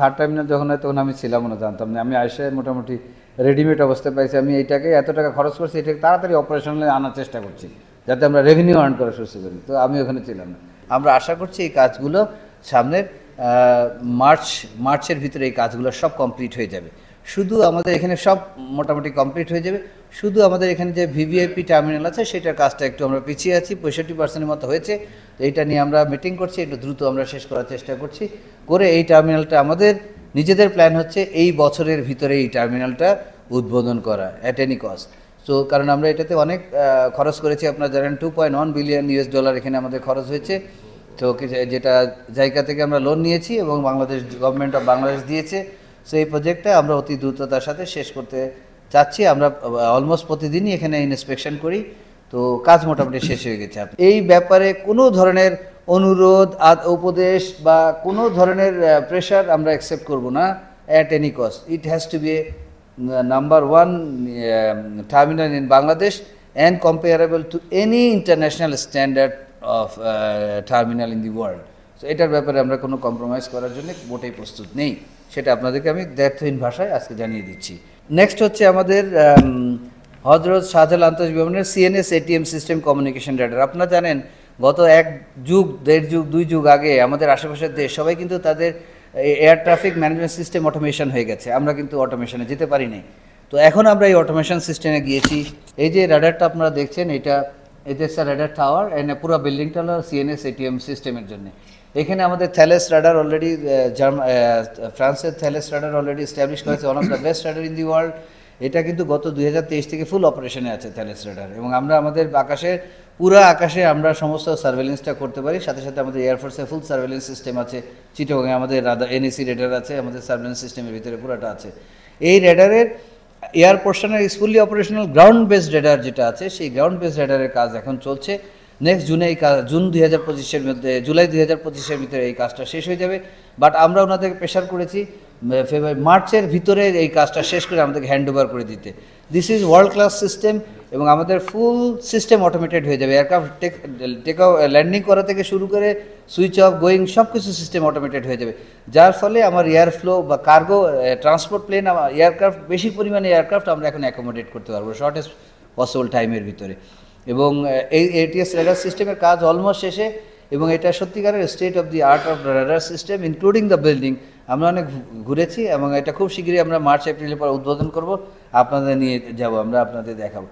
Third terminal যখন হয় তখন আমি ছিলাম না, জানতাম না। আমি আইসে মোটামুটি রেডিমেড অবস্থায় পাইছি। আমি এইটাকে এত টাকা খরচ করছি, এটাকে তাড়াতাড়ি অপারেশনালে আনার চেষ্টা করছি যাতে আমরা রেভিনিউ আর্ন করা শুরু করি। তো আমি ওখানে ছিলাম না। আমরা আশা করছি এই কাজগুলো সামনের মার্চের ভিতরে এই কাজগুলো সব কমপ্লিট হয়ে যাবে। শুধু আমাদের এখানে সব মোটামুটি কমপ্লিট হয়ে যাবে। শুধু আমাদের এখানে যে ভিভিআইপি টার্মিনাল আছে সেটার কাজটা একটু আমরা পিছিয়ে আছি, 65% মতো হয়েছে। তো এইটা নিয়ে আমরা মিটিং করছি, একটু দ্রুত আমরা শেষ করার চেষ্টা করছি। করে এই টার্মিনালটা আমাদের নিজেদের প্ল্যান হচ্ছে এই বছরের ভিতরে এই টার্মিনালটা উদ্বোধন করা অ্যাট এনি কস্ট। সো কারণ আমরা এটাতে অনেক খরচ করেছি, আপনারা জানেন $2.1 বিলিয়ন এখানে আমাদের খরচ হয়েছে। তো যেটা জায়গা থেকে আমরা লোন নিয়েছি এবং বাংলাদেশ গভর্নমেন্ট অফ বাংলাদেশ দিয়েছে। সো এই প্রজেক্টটা আমরা অতি দ্রুততার সাথে শেষ করতে চাচ্ছি। আমরা অলমোস্ট প্রতিদিনই এখানে ইন্সপেকশন করি। তো কাজ মোটামুটি শেষ হয়ে গেছে। এই ব্যাপারে কোনো ধরনের অনুরোধ উপদেশ বা কোনো ধরনের প্রেশার আমরা অ্যাকসেপ্ট করব না at any cost. It has to be a number 1 terminal in Bangladesh and comparable to any international standard of terminal in the world. So এটার ব্যাপারে আমরা কোনো কম্প্রোমাইজ করার জন্য মোটেই প্রস্তুত নেই, সেটা আপনাদেরকে আমি দ্ব্যর্থহীন ভাষায় আজকে জানিয়ে দিচ্ছি। নেক্সট হচ্ছে আমাদের হজরত শাহজালাল আন্তর্জাতিক বিমানের CNS ATM system communication radar. আপনারা জানেন গত 1 যুগ 1.5 যুগ 2 যুগ আগে আমাদের আশেপাশের দেশ সবাই কিন্তু তাদের air traffic management system automation হয়ে গেছে, আমরা কিন্তু অটোমেশনে যেতে পারি নাই। তো এখন আমরা এই অটোমেশন সিস্টেমে গিয়েছি। এই যে রাডারটা আপনারা দেখছেন, এটা একটা রাডার টাওয়ার, পুরো বিল্ডিংটা হলো সিএনএস এটিএম সিস্টেমের জন্য। এখানে আমাদের থ্যালেস রাডার অলরেডি ফ্রান্সের থ্যালেস রাডার অলরেডি এস্টাবলিশ করেছে, one of the best radar in the world. এটা কিন্তু গত 2023 থেকে ফুল অপারেশনে আছে থ্যালেস রাডার। এবং আমরা আমাদের পুরো আকাশে আমরা সমস্ত সার্ভেলেন্সটা করতে পারি। সাথে সাথে আমাদের এয়ারফোর্সের ফুল সার্ভেলেন্স সিস্টেম আছে, চিটাগংয়ে আমাদের এনএসি রেডার আছে, আমাদের সার্ভেলেন্স সিস্টেমের ভিতরে পুরোটা আছে। এই রেডারের এয়ার পোর্শনের is fully operational. Ground based radar যেটা আছে, সেই গ্রাউন্ড বেসড রেডারের কাজ এখন চলছে। নেক্সট জুনে এই কাজ, জুলাই 2025-এর ভিতরে এই কাজটা শেষ হয়ে যাবে। বাট আমরা ওনাদেরকে প্রেশার করেছি মার্চের ভিতরে এই কাজটা শেষ করে আমাদেরকে হ্যান্ড ওভার করে দিতে। This is world class system এবং আমাদের ফুল সিস্টেম অটোমেটেড হয়ে যাবে। এয়ারক্রাফট ল্যান্ডিং করা থেকে শুরু করে সুইচ অফ গোয়িং সব কিছু সিস্টেম অটোমেটেড হয়ে যাবে, যার ফলে আমার এয়ার ফ্লো বা কার্গো ট্রান্সপোর্ট প্লেন, এয়ারক্রাফট, বেশি পরিমাণে এয়ারক্রাফট আমরা এখন অ্যাকোমোডেট করতে পারবো শর্টেস্ট পসিবল টাইমের ভিতরে। এবং এই এটিএস রেডার সিস্টেমের কাজ অলমোস্ট শেষে এবং এটা সত্যিকারের state of the art of radar system including the building. আমরা অনেক ঘুরেছি এবং এটা খুব শীঘ্রই আমরা মার্চ এপ্রিলের পর উদ্বোধন করব, আপনাদের নিয়ে যাব, আমরা আপনাদের দেখাবো।